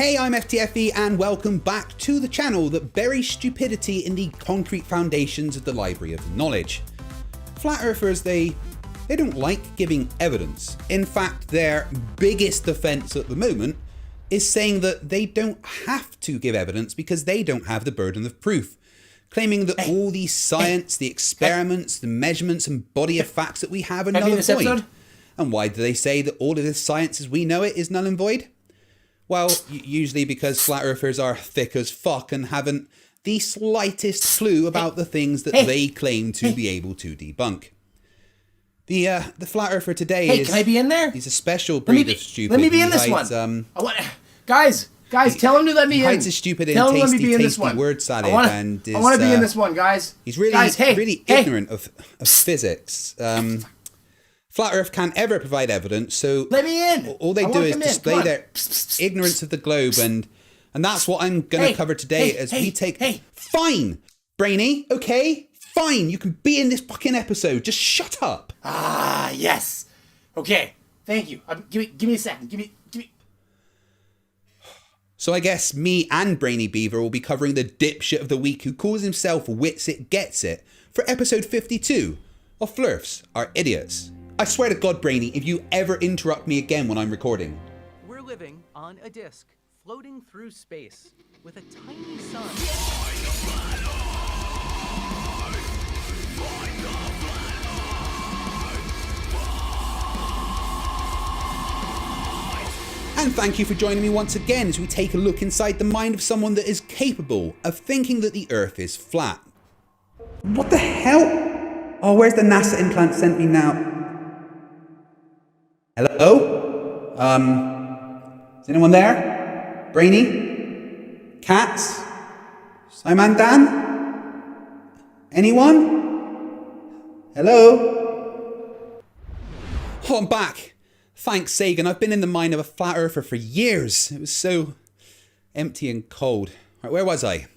Hey, I'm FTFE and welcome back to the channel that buries stupidity in the concrete foundations of the Library of Knowledge. Flat Earthers, they don't like giving evidence. In fact, their biggest defense at the moment is saying that they don't have to give evidence because they don't have the burden of proof, claiming that all the science, the experiments, the measurements and body of facts that we have are null and void. And why do they say that all of this science as we know it is null and void? Well, usually because flat earthers are thick as fuck and haven't the slightest clue about the things that they claim to be able to debunk. The flat earther today is... can I be in there? He's a special breed of stupid. Let me be in this one. Guys, tell him to let me in. He hides his stupid and tasty word salad. I want to be in this one, guys. He's really ignorant of physics. Flat Earth can't ever provide evidence, so let me in. All they do is display their ignorance of the globe, and that's what I'm going to cover today as we take... Fine, Brainy, okay? Fine, you can be in this fucking episode. Just shut up. Ah, yes. Okay, thank you. Give me a second. Give me... So I guess me and Brainy Beaver will be covering the dipshit of the week who calls himself Wits It Gets It for episode 52 of Flerfs Are Idiots. I swear to God, Brainy, if you ever interrupt me again when I'm recording. We're living on a disk, floating through space, with a tiny sun. And thank you for joining me once again as we take a look inside the mind of someone that is capable of thinking that the Earth is flat. What the hell? Oh, where's the NASA implant sent me now? Hello? Is anyone there? Brainy? Cats? Simon Dan? Anyone? Hello? Oh, I'm back. Thanks, Sagan. I've been in the mind of a flat earther for years. It was so empty and cold. Right, where was I?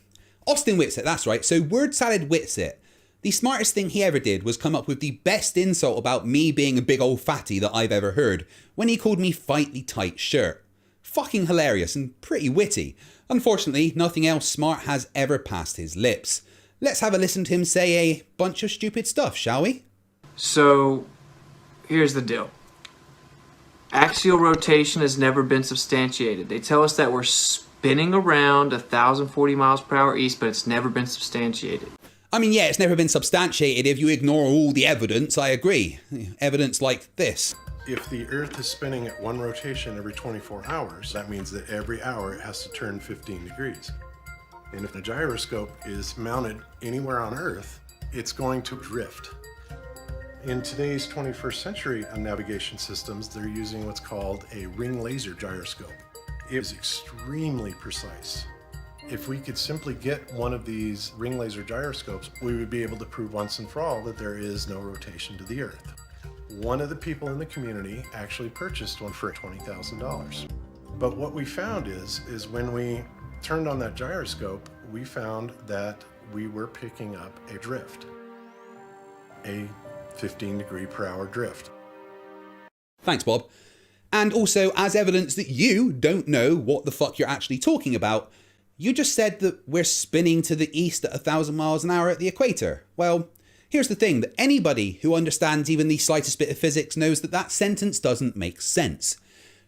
Austin Whitsitt, that's right. So Word Salad Whitsitt. The smartest thing he ever did was come up with the best insult about me being a big old fatty that I've ever heard when he called me Fight the Tight Shirt. Fucking hilarious and pretty witty. Unfortunately, nothing else smart has ever passed his lips. Let's have a listen to him say a bunch of stupid stuff, shall we? So, here's the deal. Axial rotation has never been substantiated. They tell us that we're spinning around 1,040 miles per hour east, but it's never been substantiated. I mean, yeah, it's never been substantiated if you ignore all the evidence, I agree. Evidence like this. If the Earth is spinning at one rotation every 24 hours, that means that every hour it has to turn 15 degrees. And if the gyroscope is mounted anywhere on Earth, it's going to drift. In today's 21st century navigation systems, they're using what's called a ring laser gyroscope. It is extremely precise. If we could simply get one of these ring laser gyroscopes, we would be able to prove once and for all that there is no rotation to the Earth. One of the people in the community actually purchased one for $20,000. But what we found is when we turned on that gyroscope, we found that we were picking up a drift, a 15-degree-per-hour drift. Thanks, Bob. And also, as evidence that you don't know what the fuck you're actually talking about, you just said that we're spinning to the east at 1,000 miles an hour at the equator. Well, here's the thing, that anybody who understands even the slightest bit of physics knows that that sentence doesn't make sense.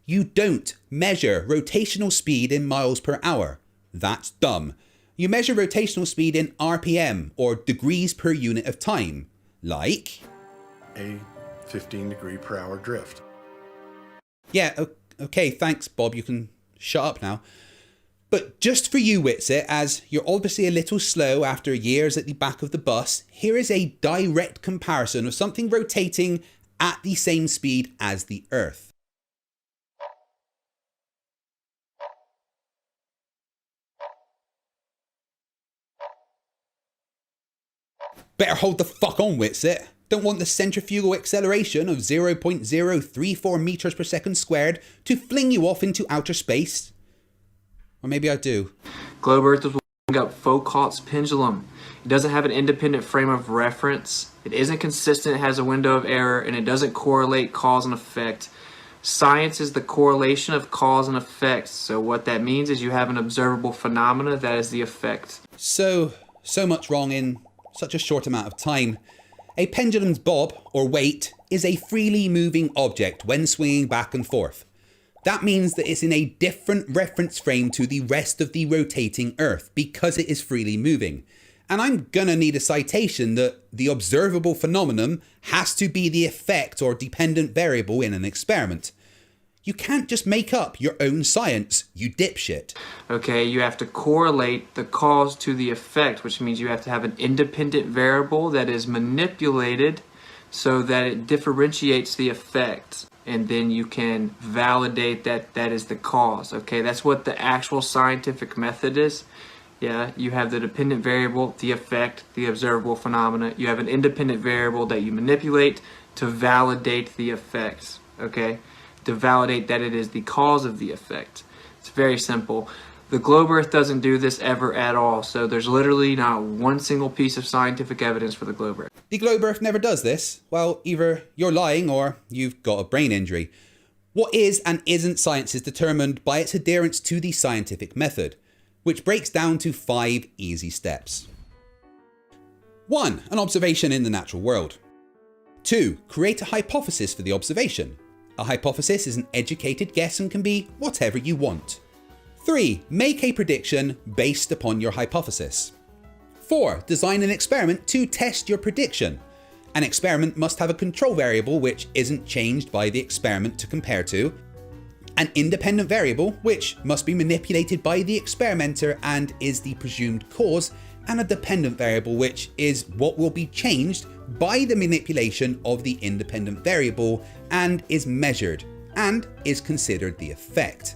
You don't measure rotational speed in miles per hour. That's dumb. You measure rotational speed in RPM, or degrees per unit of time. Like... a 15-degree-per-hour drift. Yeah, okay, thanks, Bob. You can shut up now. But just for you, Whitsitt, as you're obviously a little slow after years at the back of the bus, here is a direct comparison of something rotating at the same speed as the Earth. Better hold the fuck on, Whitsitt. Don't want the centrifugal acceleration of 0.034 meters per second squared to fling you off into outer space. Or maybe I do. Globe Earth was up Foucault's pendulum. It doesn't have an independent frame of reference. It isn't consistent, it has a window of error, and it doesn't correlate cause and effect. Science is the correlation of cause and effect. So what that means is you have an observable phenomena that is the effect. So much wrong in such a short amount of time. A pendulum's bob, or weight, is a freely moving object when swinging back and forth. That means that it's in a different reference frame to the rest of the rotating Earth because it is freely moving. And I'm gonna need a citation that the observable phenomenon has to be the effect or dependent variable in an experiment. You can't just make up your own science, you dipshit. Okay, you have to correlate the cause to the effect, which means you have to have an independent variable that is manipulated so that it differentiates the effect. And then you can validate that that is the cause. Okay, that's what the actual scientific method is. Yeah, you have the dependent variable, the effect, the observable phenomena. You have an independent variable that you manipulate to validate the effects. Okay, to validate that it is the cause of the effect. It's very simple. The globe Earth doesn't do this ever at all. So there's literally not one single piece of scientific evidence for the globe Earth. The globe Earth never does this. Well, either you're lying or you've got a brain injury. What is and isn't science is determined by its adherence to the scientific method, which breaks down to 5 easy steps. 1. An observation in the natural world. 2. Create a hypothesis for the observation. A hypothesis is an educated guess and can be whatever you want. 3. Make a prediction based upon your hypothesis. 4. Design an experiment to test your prediction. An experiment must have a control variable which isn't changed by the experiment to compare to, an independent variable which must be manipulated by the experimenter and is the presumed cause, and a dependent variable which is what will be changed by the manipulation of the independent variable and is measured and is considered the effect.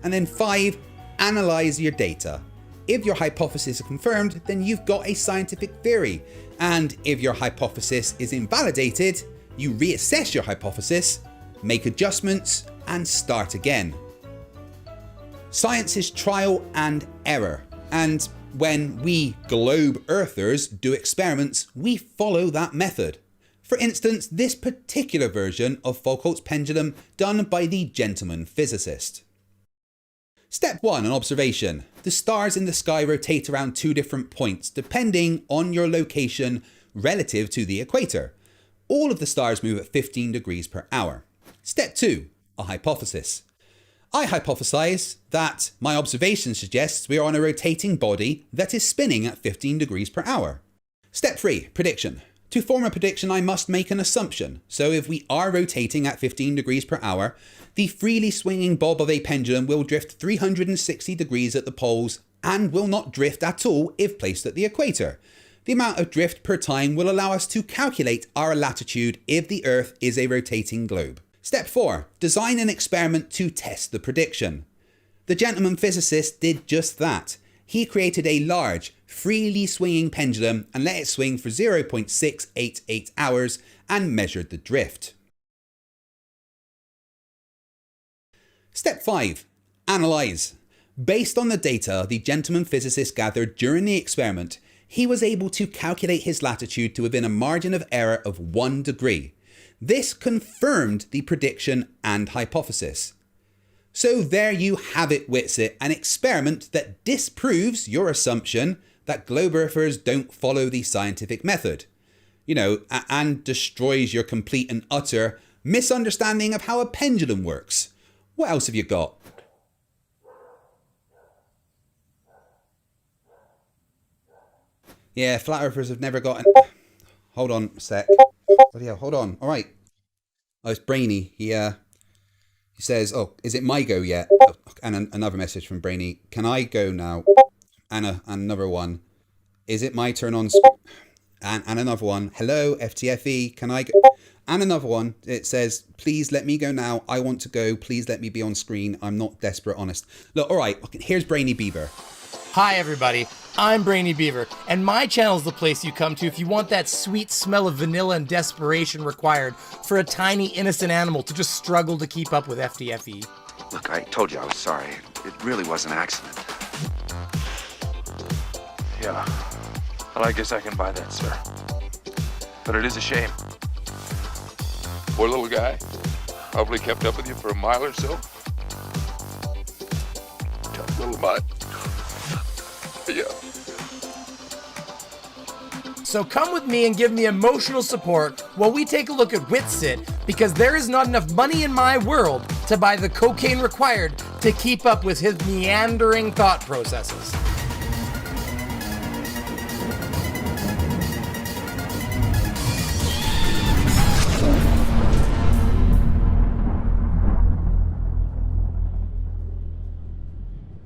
And then 5. Analyze your data. If your hypothesis is confirmed, then you've got a scientific theory. And if your hypothesis is invalidated, you reassess your hypothesis, make adjustments, and start again. Science is trial and error. And when we globe earthers do experiments, we follow that method. For instance, this particular version of Foucault's pendulum done by the gentleman physicist. Step 1, an observation. The stars in the sky rotate around 2 different points depending on your location relative to the equator. All of the stars move at 15 degrees per hour. Step 2, a hypothesis. I hypothesize that my observation suggests we are on a rotating body that is spinning at 15 degrees per hour. Step 3, prediction. To form a prediction, I must make an assumption. So if we are rotating at 15 degrees per hour, the freely swinging bob of a pendulum will drift 360 degrees at the poles and will not drift at all if placed at the equator. The amount of drift per time will allow us to calculate our latitude if the Earth is a rotating globe. Step 4. Design an experiment to test the prediction. The gentleman physicist did just that. He created a large, freely swinging pendulum and let it swing for 0.688 hours and measured the drift. Step 5. Analyze. Based on the data the gentleman physicist gathered during the experiment, he was able to calculate his latitude to within a margin of error of 1 degree. This confirmed the prediction and hypothesis. So there you have it, Witsit, an experiment that disproves your assumption that globe earthers don't follow the scientific method. And destroys your complete and utter misunderstanding of how a pendulum works. What else have you got? Yeah, flat earthers have never gotten... Hold on a sec. Bloody hell, hold on. All right. Oh, it's Brainy. He says, oh, is it my go yet? Oh, and another message from Brainy. Can I go now? And another one. Is it my turn on screen? And another one. Hello, FTFE. Can I go? And another one. It says, please let me go now. I want to go. Please let me be on screen. I'm not desperate, honest. Look, all right. Here's Brainy Beaver. Hi, everybody. I'm Brainy Beaver, and my channel is the place you come to if you want that sweet smell of vanilla and desperation required for a tiny, innocent animal to just struggle to keep up with FTFE. Look, I told you I was sorry. It really was an accident. Yeah. Well, I guess I can buy that, sir. But it is a shame. Poor little guy. Probably kept up with you for a mile or so. Tough little mutt. Yeah. So come with me and give me emotional support while we take a look at Witsit, because there is not enough money in my world to buy the cocaine required to keep up with his meandering thought processes.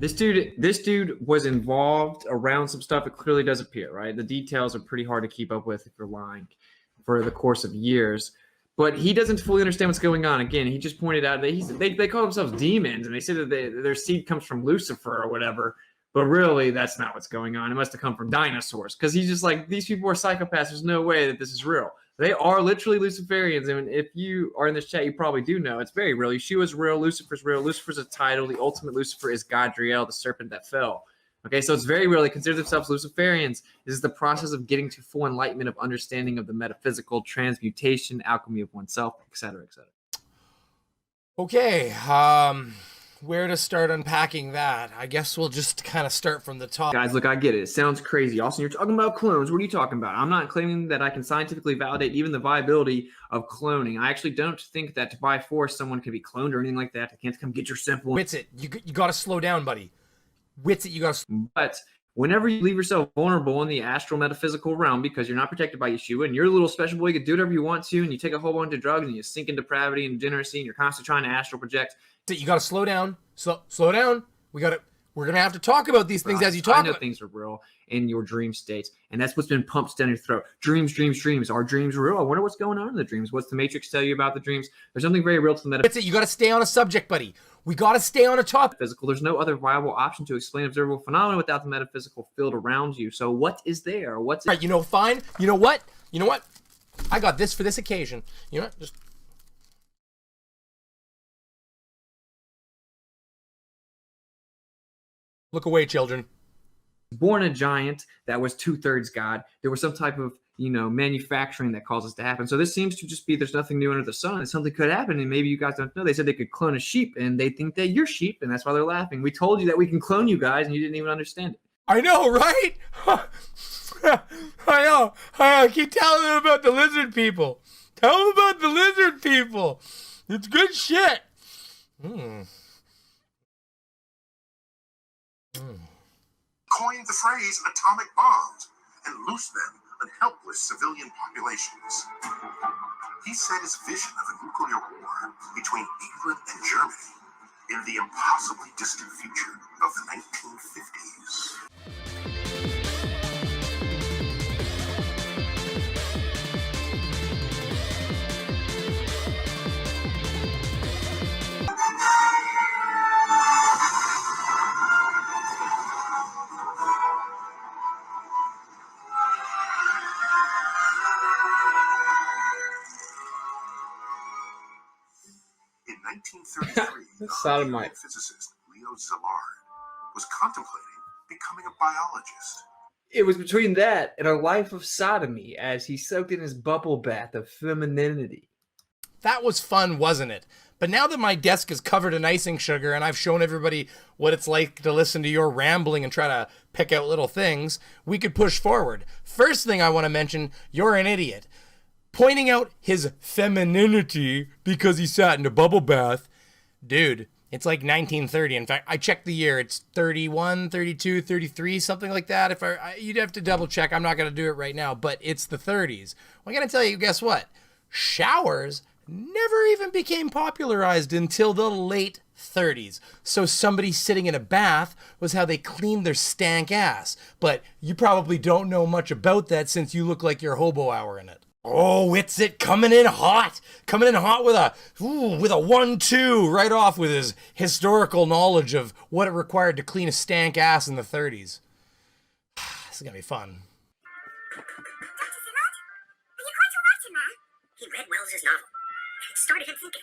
This dude was involved around some stuff. It clearly does appear, right? The details are pretty hard to keep up with if you're lying for the course of years. But he doesn't fully understand what's going on. Again, he just pointed out that they call themselves demons, and they say that their seed comes from Lucifer or whatever. But really, that's not what's going on. It must have come from dinosaurs, because he's just like, these people are psychopaths. There's no way that this is real. They are literally Luciferians, and if you are in this chat, you probably do know it's very real. Yeshua's real. Lucifer's real. Lucifer's a title. The ultimate Lucifer is Gadriel, the serpent that fell. Okay, so it's very real. They consider themselves Luciferians. This is the process of getting to full enlightenment of understanding of the metaphysical, transmutation, alchemy of oneself, etc., etc. Okay, where to start unpacking that? I guess we'll just kind of start from the top. Guys, look, I get it. It sounds crazy. Also, you're talking about clones. What are you talking about? I'm not claiming that I can scientifically validate even the viability of cloning. I actually don't think that by force someone could be cloned or anything like that. I can't come get your simple. Witsit, you got to slow down, buddy. Witsit, you got to. But whenever you leave yourself vulnerable in the astral metaphysical realm because you're not protected by Yeshua and you're a little special boy, you can do whatever you want to, and you take a whole bunch of drugs and you sink in depravity and degeneracy and you're constantly trying to astral project. You got to slow down. Slow down. We're going to have to talk about these things as you talk. I know things are real in your dream states, and that's what's been pumped down your throat. Dreams. Are dreams real? I wonder what's going on in the dreams. What's the Matrix tell you about the dreams? There's something very real to the metaphysical. You got to stay on a subject, buddy. We got to stay on a topic. There's no other viable option to explain observable phenomena without the metaphysical field around you. So what is there? What's it? Right, fine. You know what? I got this for this occasion. You know what? Just look away, children. Born a giant that was 2/3 God. There was some type of, manufacturing that caused this to happen. So this seems to just be there's nothing new under the sun. And something could happen, and maybe you guys don't know. They said they could clone a sheep, and they think that you're sheep, and that's why they're laughing. We told you that we can clone you guys, and you didn't even understand it. I know, right? I know. I keep telling them about the lizard people. Tell them about the lizard people. It's good shit. Coined the phrase atomic bombs and loosed them on helpless civilian populations. He said his vision of a nuclear war between England and Germany in the impossibly distant future of the 1950s. In 1933, the Sodomite physicist Leo Szilard was contemplating becoming a biologist. It was between that and a life of sodomy as he soaked in his bubble bath of femininity. That was fun, wasn't it? But now that my desk is covered in icing sugar and I've shown everybody what it's like to listen to your rambling and try to pick out little things, we could push forward. First thing I want to mention, you're an idiot. Pointing out his femininity because he sat in a bubble bath. Dude, it's like 1930. In fact, I checked the year. It's 31, 32, 33, something like that. You'd have to double check. I'm not going to do it right now, but it's the 30s. Well, I got to tell you, guess what? Showers never even became popularized until the late 30s. So somebody sitting in a bath was how they cleaned their stank ass. But you probably don't know much about that since you look like your hobo hour in it. Oh, it's coming in hot with a 1-2 right off with his historical knowledge of what it required to clean a stank ass in the 30s. This is gonna be fun. He read Wells's novel. It started him thinking.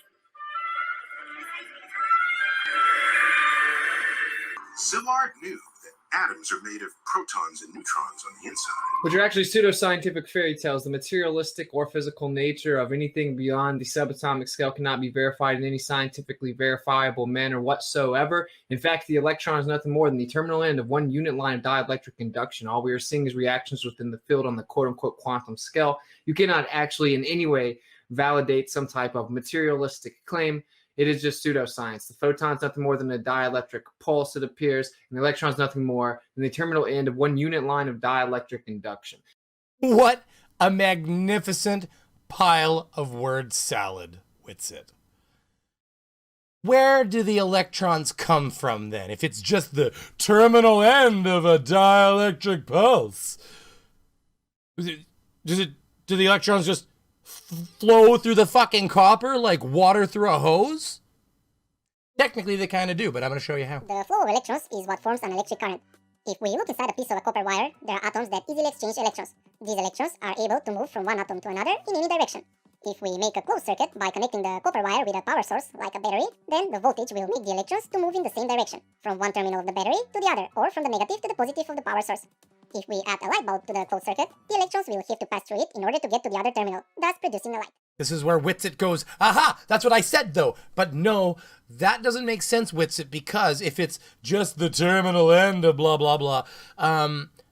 Szilard knew that Atoms are made of protons and neutrons on the inside. Which are actually pseudoscientific fairy tales. The materialistic or physical nature of anything beyond the subatomic scale cannot be verified in any scientifically verifiable manner whatsoever. In fact, the electron is nothing more than the terminal end of one unit line of dielectric induction. All we are seeing is reactions within the field on the quote-unquote quantum scale. You cannot actually in any way validate some type of materialistic claim. It is just pseudoscience. The photon's nothing more than a dielectric pulse, it appears, and the electron's nothing more than the terminal end of one unit line of dielectric induction. What a magnificent pile of word salad, Whitsitt. Where do the electrons come from then, if it's just the terminal end of a dielectric pulse? Do the electrons just flow through the fucking copper like water through a hose? Technically, they kind of do, but I'm going to show you how. The flow of electrons is what forms an electric current. If we look inside a piece of a copper wire, there are atoms that easily exchange electrons. These electrons are able to move from one atom to another in any direction. If we make a closed circuit by connecting the copper wire with a power source, like a battery, then the voltage will make the electrons to move in the same direction, from one terminal of the battery to the other, or from the negative to the positive of the power source. If we add a light bulb to the closed circuit, the electrons will have to pass through it in order to get to the other terminal, thus producing the light. This is where Whitsitt goes, aha, that's what I said though. But no, that doesn't make sense, Whitsitt, because if it's just the terminal end of blah, blah, blah,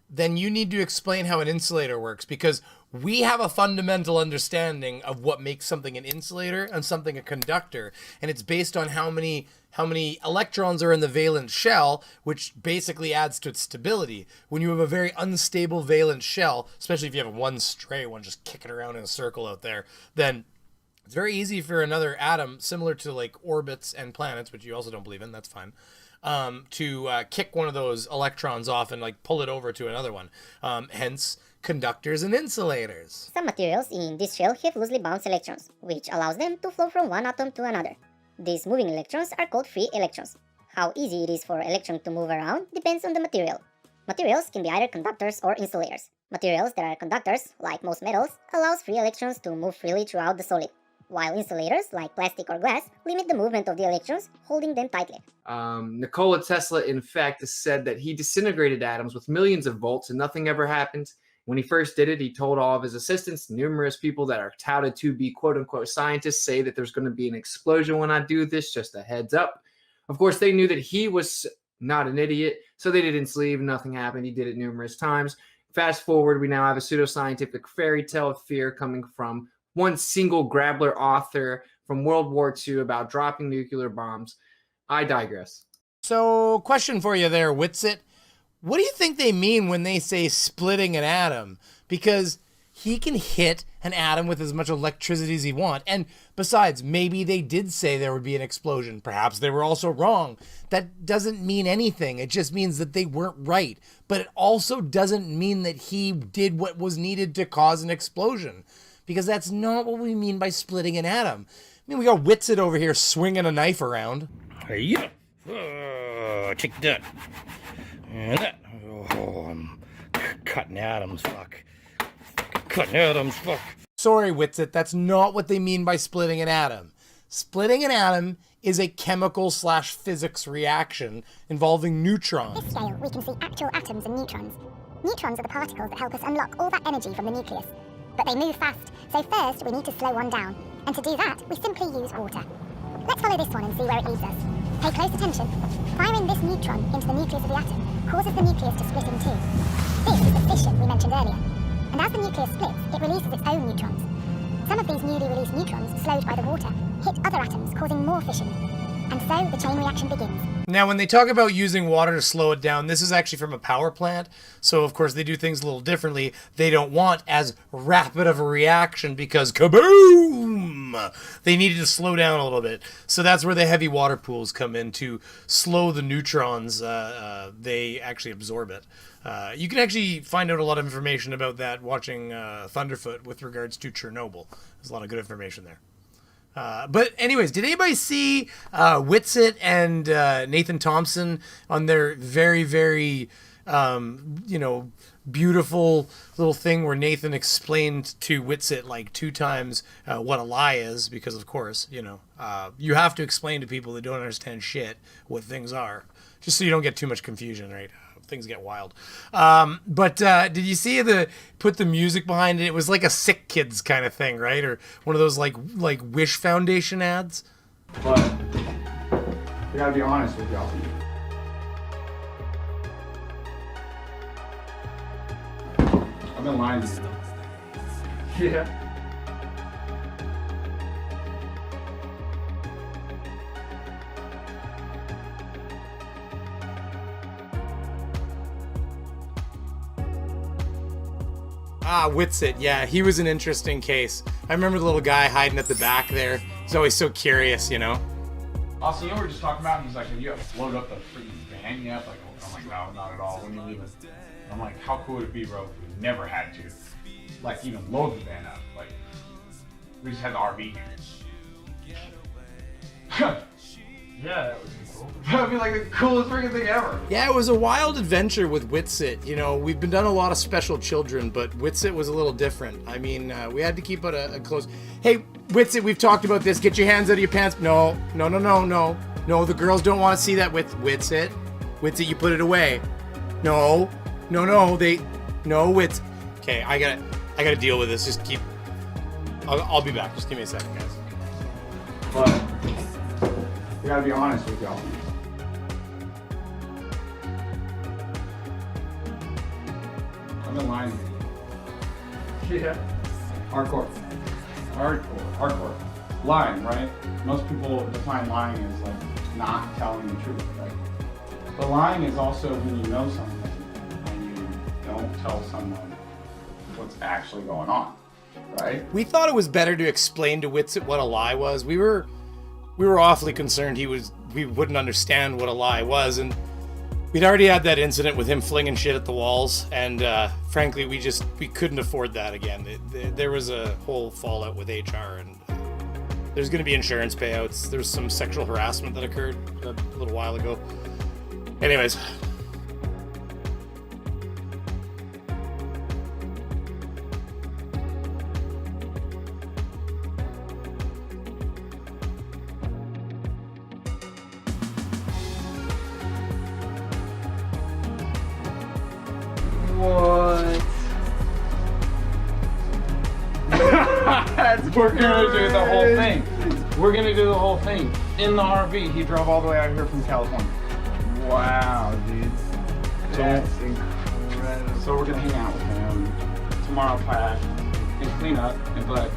then you need to explain how an insulator works, because we have a fundamental understanding of what makes something an insulator and something a conductor, and it's based on how many electrons are in the valence shell, which basically adds to its stability. When you have a very unstable valence shell, especially if you have one stray one just kicking around in a circle out there, then it's very easy for another atom, similar to like orbits and planets, which you also don't believe in, that's fine, to kick one of those electrons off and like pull it over to another one. Hence, conductors and insulators. Some materials in this shell have loosely bound electrons, which allows them to flow from one atom to another. These moving electrons are called free electrons. How easy it is for an electron to move around depends on the material. Materials can be either conductors or insulators. Materials that are conductors, like most metals, allows free electrons to move freely throughout the solid, while insulators, like plastic or glass, limit the movement of the electrons, holding them tightly. Nikola Tesla, in fact, has said that he disintegrated atoms with millions of volts and nothing ever happened. When he first did it, he told all of his assistants, numerous people that are touted to be quote-unquote scientists say that there's going to be an explosion when I do this, just a heads up. Of course, they knew that he was not an idiot, so they didn't sleep, nothing happened. He did it numerous times. Fast forward, we now have a pseudoscientific fairy tale of fear coming from one single Grabler author from World War II about dropping nuclear bombs. I digress. So, question for you there, Whitsitt. What do you think they mean when they say splitting an atom? Because he can hit an atom with as much electricity as he wants. And besides, maybe they did say there would be an explosion. Perhaps they were also wrong. That doesn't mean anything. It just means that they weren't right. But it also doesn't mean that he did what was needed to cause an explosion. Because that's not what we mean by splitting an atom. I mean, we got Whitsitt over here swinging a knife around. Yeah. Check that. And that. Oh, I'm cutting atoms, fuck. Cutting atoms, fuck. Sorry, Whitsitt, that's not what they mean by splitting an atom. Splitting an atom is a chemical/physics reaction involving neutrons. On this scale, we can see actual atoms and neutrons. Neutrons are the particles that help us unlock all that energy from the nucleus. But they move fast, so first we need to slow one down. And to do that, we simply use water. Let's follow this one and see where it leads us. Pay close attention. Firing this neutron into the nucleus of the atom causes the nucleus to split in two. This is the fission we mentioned earlier. And as the nucleus splits, it releases its own neutrons. Some of these newly released neutrons, slowed by the water, hit other atoms, causing more fission. And so the chain reaction begins. Now, when they talk about using water to slow it down, this is actually from a power plant. So, of course, they do things a little differently. They don't want as rapid of a reaction because kaboom! They needed to slow down a little bit. So that's where the heavy water pools come in to slow the neutrons. They actually absorb it. You can actually find out a lot of information about that watching Thunderfoot with regards to Chernobyl. There's a lot of good information there. But anyways, did anybody see Whitsitt and Nathan Thompson on their very, very, beautiful little thing where Nathan explained to Whitsitt like 2 times what a lie is? Because, of course, you have to explain to people that don't understand shit what things are, just so you don't get too much confusion, right? things get wild. But did you see put the music behind it? It was like a Sick Kids kind of thing, right? Or one of those like Wish Foundation ads. But I gotta be honest with y'all. I've been lying to you. Yeah. Ah, Witsit. Yeah, he was an interesting case. I remember the little guy hiding at the back there. He's always so curious, you know? Also, you know what we were just talking about? And he's like, have you ever loaded up the freaking van yet? Like, I'm like, no, not at all. When you leave it. I'm like, how cool would it be, bro, if we never had to, like, even load the van up? Like, we just had the RV here. Yeah, that would be cool. That would be like the coolest freaking thing ever. Yeah, it was a wild adventure with Witsit. You know, we've been done a lot of special children, but Witsit was a little different. I mean, we had to keep it a close... Hey, Witsit, we've talked about this. Get your hands out of your pants. No, the girls don't want to see that with Witsit. Witsit, you put it away. No, Witsit. Okay, I gotta deal with this. Just keep... I'll be back. Just give me a second, guys. But I gotta be honest with y'all. I've been lying to you. Yeah. Hardcore. Lying, right? Most people define lying as like not telling the truth, right? But lying is also when you know something and you don't tell someone what's actually going on, right? We thought it was better to explain to Witsit what a lie was. We were awfully concerned we wouldn't understand what a lie was, and we'd already had that incident with him flinging shit at the walls, and frankly, we couldn't afford that again. There was a whole fallout with HR, and there's going to be insurance payouts. There's some sexual harassment that occurred a little while ago. Anyways. What? We're gonna do the whole thing. We're gonna do the whole thing in the RV. He drove all the way out here from California. Wow, dude. That's incredible. So we're gonna hang out with him tomorrow, Pat, and clean up. But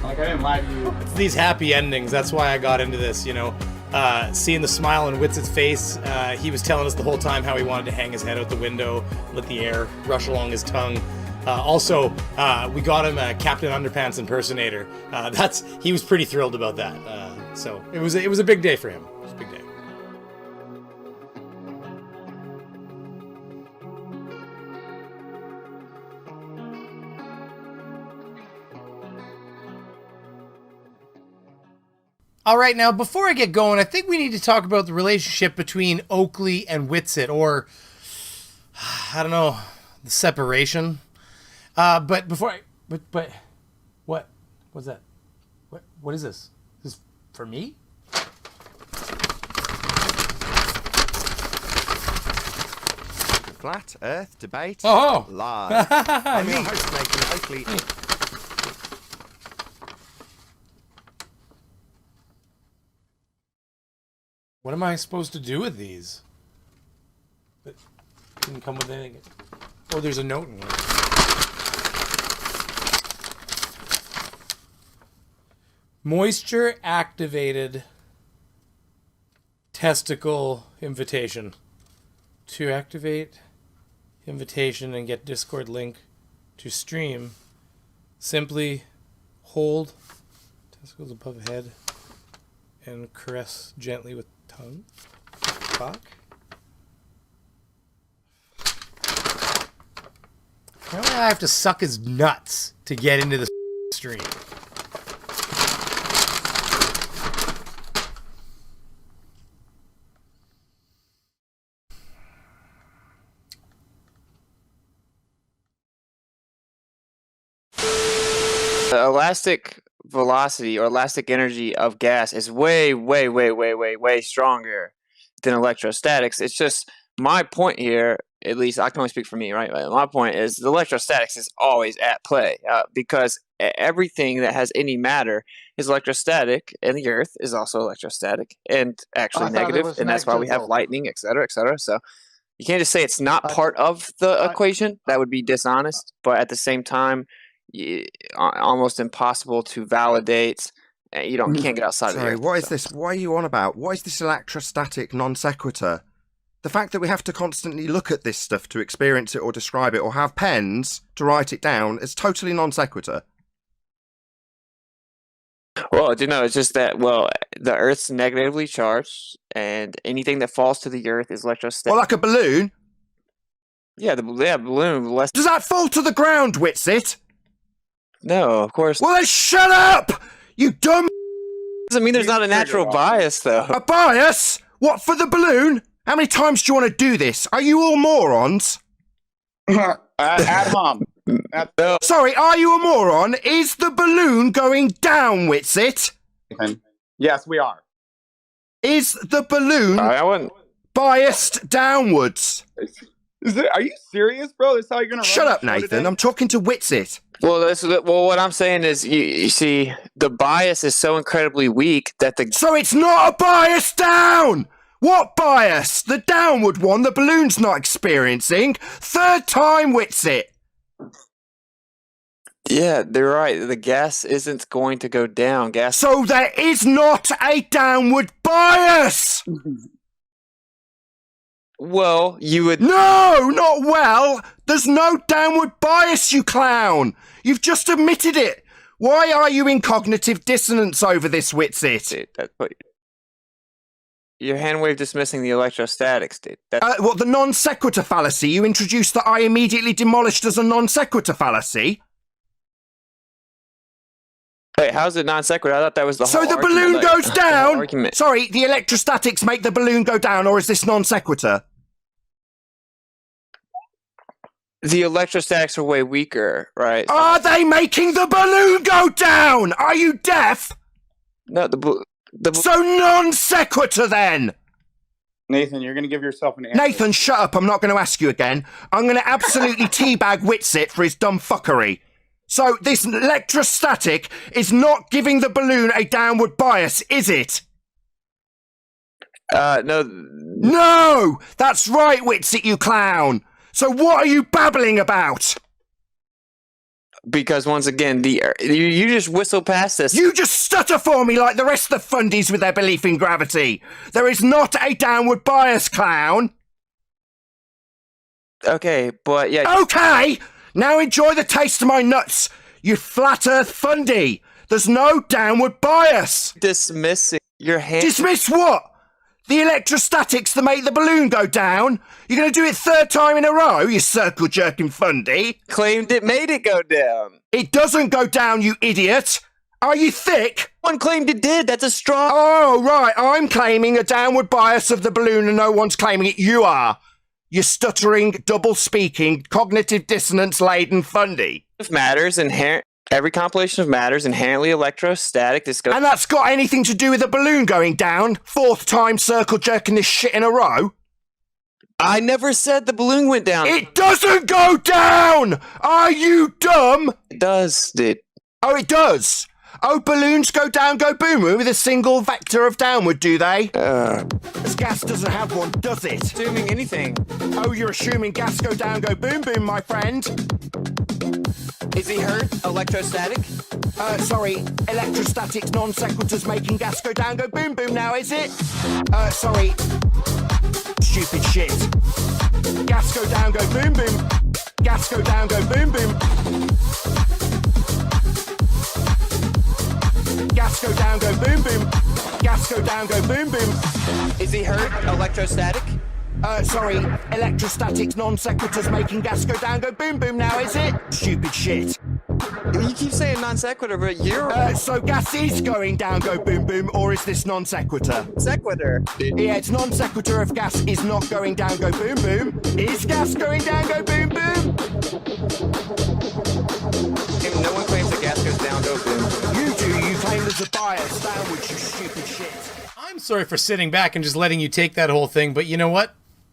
like, I didn't lie to you. It's these happy endings. That's why I got into this. You know, seeing the smile on Witsit's face. He was telling us the whole time how he wanted to hang his head out the window, let the air rush along his tongue. Also, we got him a Captain Underpants impersonator. He was pretty thrilled about that. So it was a big day for him. It was a big day. All right, now before I get going, I think we need to talk about the relationship between Oakley and Witsit, or I don't know, the separation. But before what was that? What is this? Is this for me? Flat Earth Debate live. I'm your host, Nathan Oakley. What am I supposed to do with these? It didn't come with anything. Oh, there's a note in here. Moisture activated testicle invitation. To activate invitation and get Discord link to stream, simply hold testicles above head and caress gently with tongue. Fuck. Apparently I have to suck his nuts to get into the stream. The elastic velocity or elastic energy of gas is way stronger than electrostatics. It's just my point here, at least I can only speak for me, right? My point is the electrostatics is always at play because everything that has any matter is electrostatic, and the Earth is also electrostatic and actually negative, and that's why we have lightning, et cetera, et cetera. So you can't just say it's not part of the equation. That would be dishonest. But at the same time, almost impossible to validate. You can't get outside of the Earth. What is this? What are you on about? What is this electrostatic non sequitur? The fact that we have to constantly look at this stuff to experience it or describe it or have pens to write it down is totally non sequitur. Well, it's just that, the Earth's negatively charged, and anything that falls to the Earth is electrostatic. Well, like a balloon? Yeah, the balloon. Does that fall to the ground, Witsit? No, of course. Well, then shut up! You dumb... Doesn't mean there's not a natural bias, though. A bias? What, for the balloon? How many times do you want to do this? Are you all morons? At home. Sorry, are you a moron? Is the balloon going down, Witsit? Yes, we are. Is the balloon biased downwards? Are you serious, bro? That's how you're gonna Shut up, Nathan. I'm talking to Witsit. Well, what I'm saying is, you see, the bias is so incredibly weak that So it's not a bias down! What bias? The downward one the balloon's not experiencing? Third time, Witsit! Yeah, they're right. The gas isn't going to go down. So there is not a downward bias! Well, you would... No, not well! There's no downward bias, you clown! You've just admitted it! Why are you in cognitive dissonance over this, Witsit? Your hand wave dismissing the electrostatics, dude. What, the non sequitur fallacy you introduced that I immediately demolished as a non sequitur fallacy? Wait, how's it non sequitur? I thought that was the whole So the balloon goes down? Sorry, the electrostatics make the balloon go down, or is this non sequitur? The electrostatics are way weaker, right? Are they making the balloon go down? Are you deaf? No, So non sequitur then! Nathan, you're going to give yourself an answer. Nathan, shut up. I'm not going to ask you again. I'm going to absolutely teabag Witsit for his dumb fuckery. So this electrostatic is not giving the balloon a downward bias, is it? No. No! That's right, Witsit, you clown! So what are you babbling about? Because once again, you just whistle past this. You just stutter for me like the rest of the fundies with their belief in gravity. There is not a downward bias, clown. Okay, but yeah. Okay! Now enjoy the taste of my nuts, you flat earth fundy. There's no downward bias. Dismissing your hand. Dismiss what? The electrostatics that make the balloon go down? You're going to do it third time in a row, you circle-jerking fundy? Claimed it made it go down. It doesn't go down, you idiot. Are you thick? One claimed it did. That's a straw. Oh, right. I'm claiming a downward bias of the balloon and no one's claiming it. You are. You stuttering, double-speaking, cognitive dissonance-laden fundy. Matters inherent. Every compilation of matter is inherently electrostatic. And that's got anything to do with the balloon going down? Fourth time circle jerking this shit in a row? I never said the balloon went down. It doesn't go down! Are you dumb? It does, dude. Oh, it does? Oh, balloons go down, go boom with a single vector of downward, do they? As gas doesn't have one, does it? Assuming anything. Oh, you're assuming gas go down, go boom boom, my friend. Is he hurt? Electrostatic? Sorry, electrostatics non sequiturs making gas go down, go boom boom now, is it? Sorry. Stupid shit. Gas go down, go boom boom. Gas go down, go boom boom. Gas go down, go boom boom. Gas go down, go boom boom. Is he hurt? Electrostatic? Sorry, electrostatics non sequiturs making gas go down, go boom boom now, is it? Stupid shit. You keep saying non sequitur, but you're... So gas is going down, go boom boom, or is this non sequitur? Sequitur. Yeah, it's non sequitur if gas is not going down, go boom boom. Is gas going down, go boom boom? No one claims that gas goes down, go boom. You do, you claim there's a bias downwards, you stupid shit. I'm sorry for sitting back and just letting you take that whole thing, but you know what?